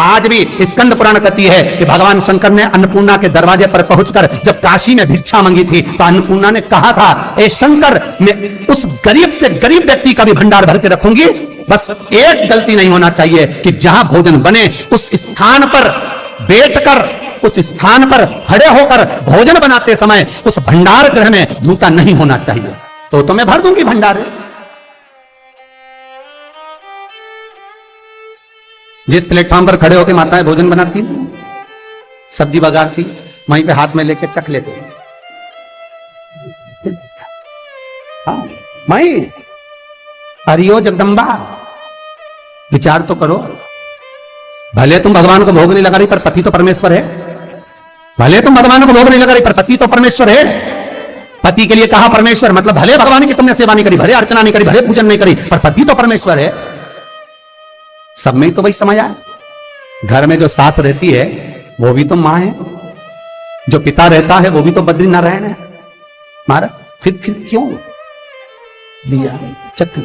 आज भी स्कंद पुराण कहती है कि भगवान शंकर ने अन्नपूर्णा के दरवाजे पर पहुंचकर जब काशी में भिक्षा मांगी थी तो अन्नपूर्णा ने कहा था, ए शंकर, मैं उस गरीब से गरीब व्यक्ति का भी भंडार भर के रखूंगी, बस एक गलती नहीं होना चाहिए कि जहां भोजन बने उस स्थान पर बैठकर, उस स्थान पर खड़े होकर भोजन बनाते समय उस भंडार गृह में जूता नहीं होना चाहिए। तो मैं भर दूंगी भंडार। जिस प्लेटफॉर्म पर खड़े होकर माताएं भोजन बनाती, सब्जी बगाड़ती, वहीं पे हाथ में लेके चख लेते। हाँ, माई हरियो जगदम्बा, विचार तो करो। भले तुम भगवान को भोग नहीं लगा रही पर पति तो परमेश्वर है। भले तुम भगवान को भोग नहीं लगा रही पर पति तो परमेश्वर है। पति के लिए कहा परमेश्वर, मतलब भले भगवान की तुमने सेवा नहीं करी, भले अर्चना नहीं करी, भले पूजन नहीं करी, पर पति तो परमेश्वर है। सब में तो वही समझ आया। घर में जो सास रहती है वो भी तो मां है, जो पिता रहता है वो भी तो बद्रीनारायण है। मारा फिर क्यों लिया चक?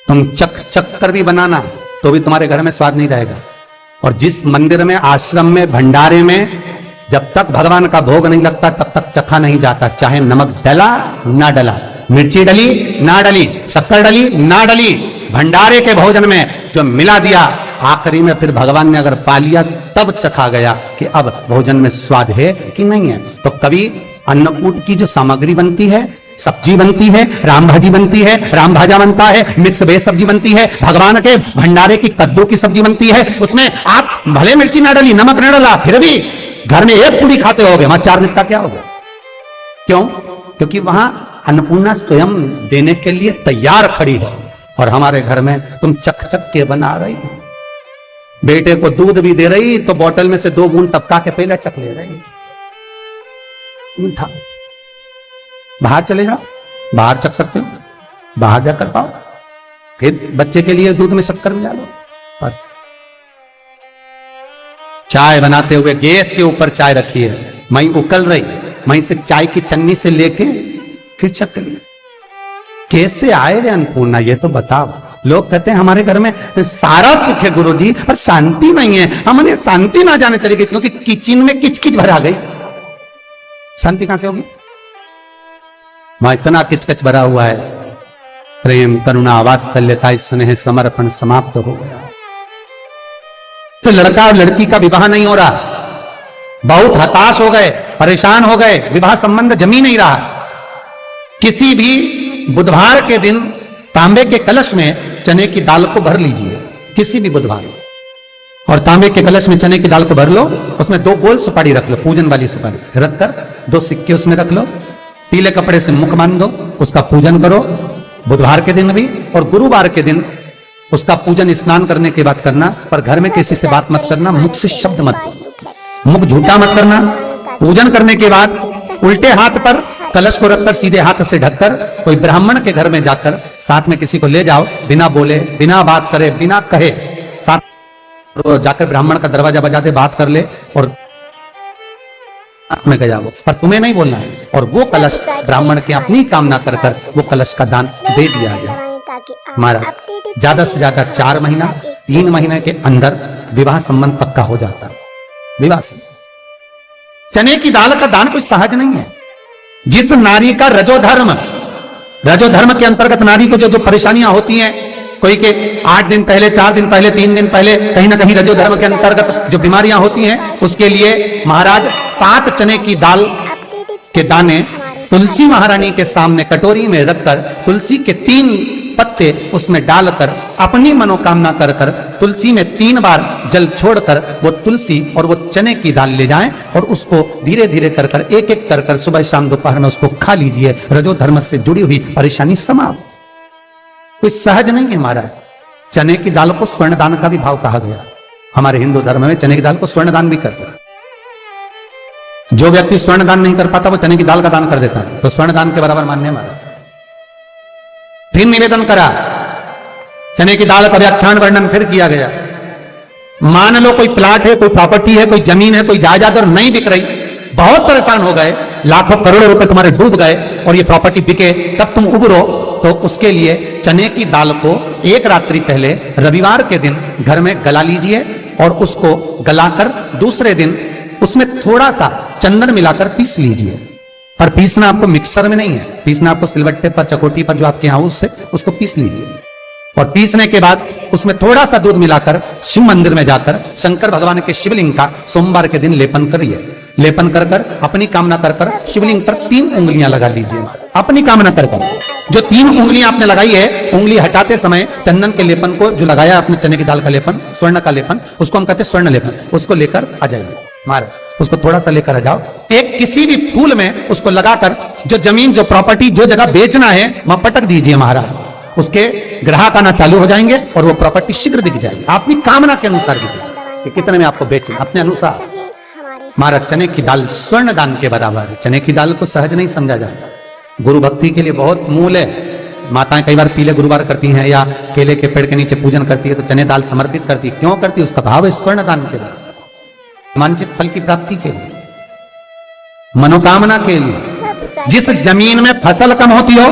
तुम चक कर भी बनाना तो भी तुम्हारे घर में स्वाद नहीं रहेगा। और जिस मंदिर में, आश्रम में, भंडारे में जब तक भगवान का भोग नहीं लगता तब तक चखा नहीं जाता, चाहे नमक डला ना डला, मिर्ची डली ना डली, शक्कर डली ना डली, भंडारे के भोजन में जो मिला दिया, आखिरी में फिर भगवान ने अगर पा लिया तब चखा गया कि अब भोजन में स्वाद है कि नहीं है। तो कभी अन्नकूट की जो सामग्री बनती है, सब्जी बनती है, राम भाजी बनती है, राम भाजा बनता है, मिक्स वेज सब्जी बनती है, भगवान के भंडारे की कद्दू की सब्जी बनती है, उसमें आप भले मिर्ची ना डली, नमक ना डला, फिर भी घर में एक पूरी खाते होगे, वहां 4 दिन का क्या होगा? क्यों? क्योंकि वहां अन्नपूर्णा स्वयं देने के लिए तैयार खड़ी है। और हमारे घर में तुम चक के बना रही, बेटे को दूध भी दे रही तो बोतल में से 2 बूंद टपका के पहले चक ले रही। था बाहर चले जाओ, बाहर चख सकते हो, बाहर जाकर पाओ, फिर बच्चे के लिए दूध में शक्कर मिला लो। और चाय बनाते हुए गैस के ऊपर चाय रखी है, मई उकल रही, मई से चाय की चन्नी से लेके फिर चख ली। कैसे आए रे अन्नपूर्णा, ये तो बताओ। लोग कहते हैं हमारे घर में सारा सुख है गुरुजी, पर शांति नहीं है। हमने शांति ना जाने चली गई क्योंकि किचन में किचकिच भरा गई। शांति कहां से होगी? वहां इतना किचकिच भरा हुआ है, प्रेम, करुणा, वात्सल्यता, स्नेह, समर्पण समाप्त हो गया। तो लड़का और लड़की का विवाह नहीं हो रहा, बहुत हताश हो गए, परेशान हो गए, विवाह संबंध जमी नहीं रहा। किसी भी बुधवार के दिन तांबे के कलश में चने की दाल को भर लीजिए, किसी भी बुधवार, और तांबे के कलश में चने की दाल को भर लो, उसमें 2 गोल सुपारी रख लो, पूजन वाली सुपारी रखकर 2 सिक्के उसमें रख लो, पीले कपड़े से मुख बांध दो, उसका पूजन करो बुधवार के दिन भी, और गुरुवार के दिन उसका पूजन स्नान करने के बाद करना। पर घर में किसी से बात मत करना, मुख से शब्द मत, मुख झूठा मत करना। पूजन करने के बाद उल्टे हाथ पर कलश को रखकर सीधे हाथ से ढककर कोई ब्राह्मण के घर में जाकर साथ में किसी को ले जाओ, बिना बोले, बिना बात करे, बिना कहे, साथ जाकर ब्राह्मण का दरवाजा बजा दे, बात कर ले और में गया वो, पर तुम्हें नहीं बोलना है। और वो कलश ब्राह्मण की अपनी कामना कर कर वो कलश का दान दे दिया जाए। हमारा ज्यादा से ज्यादा 4 महीना 3 महीने के अंदर विवाह संबंध पक्का हो जाता है। विवाह से चने की दाल का दान कोई सहज नहीं है। जिस नारी का रजोधर्म के अंतर्गत नारी को जो परेशानियां होती हैं, कोई के 8 दिन पहले, 4 दिन पहले, 3 दिन पहले कहीं ना कहीं रजोधर्म के अंतर्गत जो बीमारियां होती हैं, उसके लिए महाराज 7 चने की दाल के दाने तुलसी महारानी के सामने कटोरी में रखकर तुलसी के 3 पत्ते उसमें डालकर अपनी मनोकामना कर कर तुलसी में 3 बार जल छोड़कर वो तुलसी और वो चने की दाल ले जाएं और उसको धीरे धीरे कर कर एक एक कर कर सुबह शाम दोपहर में उसको खा लीजिए। रजोधर्म से जुड़ी हुई परेशानी समाप्त। कुछ सहज नहीं है महाराज। चने की दाल को स्वर्ण दान का भी भाव कहा गया। हमारे हिंदू धर्म में चने की दाल को स्वर्ण दान भी करते हैं। जो व्यक्ति स्वर्ण दान नहीं कर पाता वो चने की दाल का दान कर देता है, तो स्वर्ण दान के बराबर मान्य महाराज। फिर निवेदन करा, चने की दाल का व्याख्यान वर्णन फिर किया गया। मान लो कोई प्लाट है, कोई प्रॉपर्टी है, कोई जमीन है, कोई जायदाद और नहीं बिक रही, बहुत परेशान हो गए, लाखों करोड़ों रुपए तुम्हारे डूब गए और ये प्रॉपर्टी बिके, तब तुम उबरो, तो उसके लिए चने की दाल को एक रात्रि पहले रविवार के दिन घर में गला लीजिए और उसको गलाकर दूसरे दिन उसमें थोड़ा सा चंदन मिलाकर पीस लीजिए। पर पीसना आपको मिक्सर में नहीं है, पीसना आपको सिलबट्टे पर, चकोटी पर जो आपके यहां उससे उसको पीस लीजिए। और पीसने के बाद उसमें थोड़ा सा दूध मिलाकर शिव मंदिर में जाकर शंकर भगवान के शिवलिंग का सोमवार के दिन लेपन करिए। लेपन कर कर अपनी कामना कर कर शिवलिंग पर 3 उंगलियां लगा लीजिए। अपनी कामना कर कर जो 3 उंगलियां आपने लगाई है, उंगली हटाते समय चंदन के लेपन को जो लगाया आपने, चने की दाल का लेपन, स्वर्ण का लेपन, उसको हम कहते हैं स्वर्ण लेपन, उसको लेकर आ जाइए। मारे उसको थोड़ा सा लेकर आ जाओ, एक किसी भी फूल में उसको लगाकर जो जमीन, जो प्रॉपर्टी, जो जगह बेचना है वहां पटक दीजिए महाराज। उसके ग्राहक आना चालू हो जाएंगे और वो प्रॉपर्टी शीघ्र दिख जाएगी, अपनी कामना के अनुसार दिखेगी कि कितने में आपको बेचना, अपने अनुसार। महाराज चने की दाल स्वर्ण दान के बराबर है। चने की दाल को सहज नहीं समझा जाता, गुरु भक्ति के लिए बहुत मूल है। माताएं कई बार पीले गुरुवार करती हैं या केले के पेड़ के नीचे पूजन करती है तो चने दाल समर्पित करती है। क्यों करती है? उसका भाव है स्वर्ण दान के बराबर, वांछित फल की प्राप्ति के लिए, मनोकामना के लिए। जिस जमीन में फसल कम होती हो,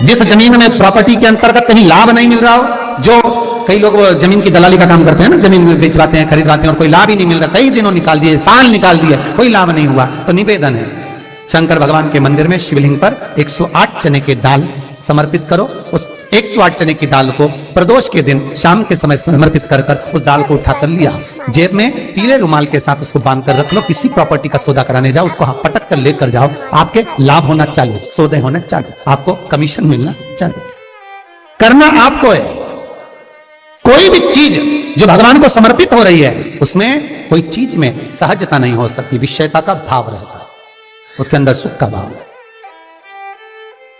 जिस जमीन में प्रॉपर्टी के अंतर्गत कहीं लाभ नहीं मिल रहा हो, जो कई लोग जमीन की दलाली का काम करते हैं ना, जमीन बेचवाते हैं, खरीदवाते हैं और कोई लाभ ही नहीं मिल रहा, कई दिनों निकाल दिए, साल निकाल दिए, कोई लाभ नहीं हुआ, तो निवेदन है शंकर भगवान के मंदिर में शिवलिंग पर 108 चने की दाल समर्पित करो। उस 108 चने की दाल को प्रदोष के दिन शाम के समय समर्पित कर कर उस दाल को उठाकर लिया, जेब में पीले रुमाल के साथ उसको बांध कर रख लो। किसी प्रॉपर्टी का सौदा कराने जाओ, उसको पटक कर लेकर जाओ, आपके लाभ होना चालू, सौदे होना चालू, आपको कमीशन मिलना चालू। करना आपको है। कोई भी चीज जो भगवान को समर्पित हो रही है उसमें कोई चीज में सहजता नहीं हो सकती, विषयता का भाव रहता है, उसके अंदर सुख का भाव,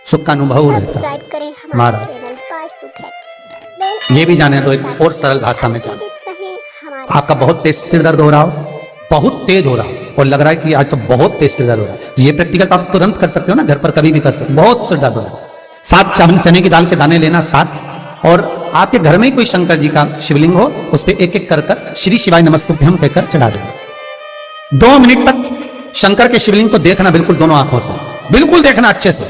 सुख का अनुभव रहता है। महाराज ये भी जाने दो, एक और सरल भाषा में जाने, आपका बहुत तेज सिर दर्द हो रहा हो, बहुत तेज हो रहा हो और लग रहा है कि आज तो बहुत तेज सिर दर्द हो रहा है, तो ये प्रैक्टिकल आप तुरंत कर सकते हो ना, घर पर कभी भी कर सकते हो। बहुत सिर दर्द हो रहा है, 7 चने की दाल के दाने लेना 7, और आपके घर में ही कोई शंकर जी का शिवलिंग हो, उस पर एक एक कर कर श्री शिवाय नमस्तुभ्यम कहकर चढ़ा दो। 2 मिनट तक शंकर के शिवलिंग को देखना, बिल्कुल दोनों आंखों से, बिल्कुल देखना अच्छे से,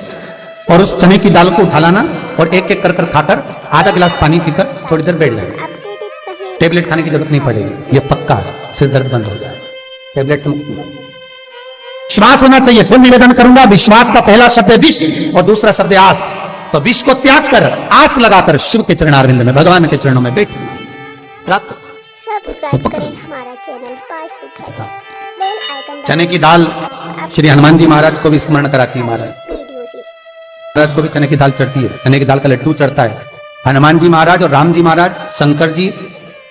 और उस चने की दाल को उठा लाना और एक एक कर कर खाकर आधा गिलास पानी पीकर थोड़ी देर बैठ जाना। टेबलेट खाने की जरूरत नहीं पड़ेगी, ये पक्का है, सिर दर्द बंद हो जाए, टेबलेट से मुक्ति। विश्वास होना चाहिए। फिर निवेदन करूंगा, विश्वास का पहला शब्द है विष और दूसरा शब्द है आस। तो विष को त्याग कर आस लगाकर शिव के चरणारविंद में, भगवान के चरणों में बैठ सब्सक्राइब करें हमारा चैनल। चने की दाल श्री हनुमान जी महाराज को भी स्मरण कराती है। महाराज को भी चने की दाल चढ़ती है, चने की दाल का लड्डू चढ़ता है। हनुमान जी महाराज और राम जी महाराज, शंकर जी,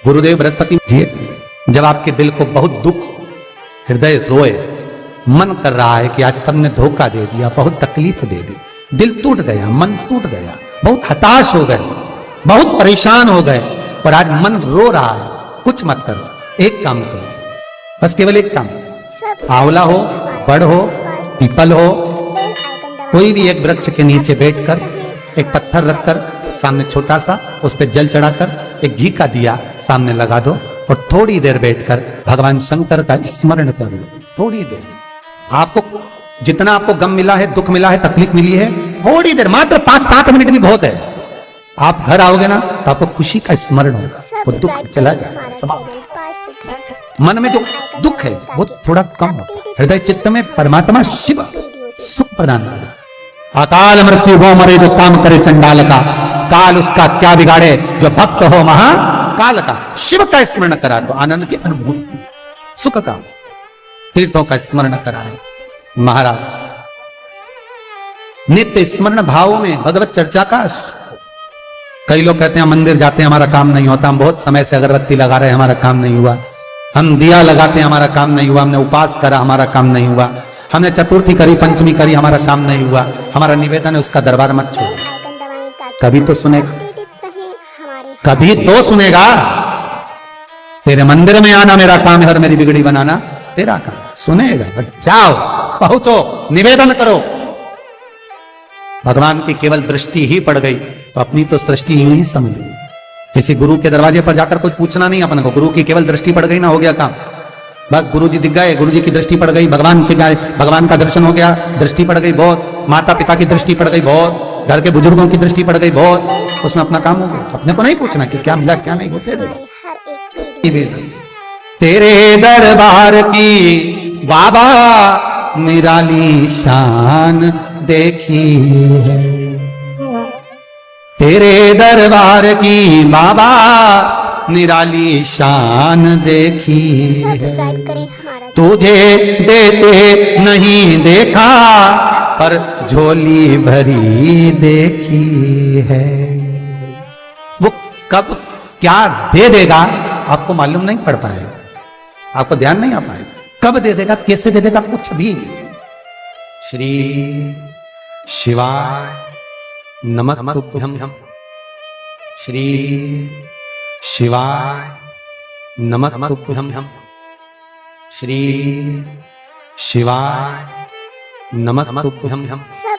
गुरुदेव बृहस्पति जी, जब आपके दिल को बहुत दुख, हृदय रोए, मन कर रहा है कि आज सबने धोखा दे दिया, बहुत तकलीफ दे दी, दिल टूट गया, मन टूट गया, बहुत हताश हो गए, बहुत परेशान हो गए और आज मन रो रहा है, कुछ मत करो, एक काम करो, बस केवल एक काम, आंवला हो, बड़ हो, पीपल हो, कोई भी एक वृक्ष के नीचे बैठकर एक पत्थर रखकर सामने छोटा सा, उस पर जल चढ़ाकर एक घी का दिया सामने लगा दो और थोड़ी देर बैठकर भगवान शंकर का स्मरण करो। थोड़ी देर, आपको जितना आपको गम मिला है, दुख मिला है, तकलीफ मिली है, थोड़ी देर, मात्र 5-7 मिनट भी बहुत है। आप घर आओगे ना तो आपको खुशी का स्मरण होगा, वो दुख चला जाएगा, मन में जो दुख है वो थोड़ा कम होगा, हृदय चित्त में परमात्मा शिव सुख प्रदान करेगा। अकाल मृत्यु हो मरे जो काम करे चंडाल का, काल उसका क्या बिगाड़े जो भक्त हो महाकाल का। शिव का स्मरण करा तो आनंद की अनुभूति, सुख का, तीर्थों का स्मरण कराए। महाराज नित्य स्मरण भावों में भगवत चर्चा का। कई लोग कहते हैं मंदिर जाते हैं हमारा काम नहीं होता, हम बहुत समय से अगरबत्ती लगा रहे हैं हमारा काम नहीं हुआ, हम दिया लगाते हैं हमारा काम नहीं हुआ, हमने उपास करा हमारा काम नहीं हुआ, हमने चतुर्थी करी, पंचमी करी, हमारा काम नहीं हुआ। हमारा निवेदन है उसका दरबार मत छोड़ो, कभी तो सुनेगा, कभी तो सुनेगा। तेरे मंदिर में आना मेरा काम है और मेरी बिगड़ी बनाना तेरा काम, सुनेगा। जाओ, पहुंचो, निवेदन करो। भगवान की केवल दृष्टि ही पड़ गई तो अपनी तो सृष्टि यूं ही समझ ली। किसी गुरु के दरवाजे पर जाकर कुछ पूछना नहीं अपन को, गुरु की केवल दृष्टि पड़ गई ना, हो गया काम। बस गुरुजी दिख गए, गुरुजी की दृष्टि पड़ गई, भगवान के गए, भगवान का दर्शन हो गया, दृष्टि पड़ गई बहुत, माता पिता की दृष्टि पड़ गई बहुत, घर के बुजुर्गों की दृष्टि पड़ गई बहुत, उसमें अपना काम हो गया। अपने को नहीं पूछना कि क्या मिला क्या नहीं, होते देगा। तेरे दरबार की बाबा निराली शान देखी है, तेरे दरबार की बाबा निराली शान देखी है। तुझे देते नहीं देखा पर झोली भरी देखी है। वो कब क्या दे देगा आपको मालूम नहीं पड़ पाएगा, आपको ध्यान नहीं आ पाएगा, कब दे देगा, कैसे दे देगा, कुछ भी। श्री शिवाय नमस्तुभ्यं, श्री शिवाय नमस्तुभ्यं, श्री शिवाय नमस्तुभ्यं।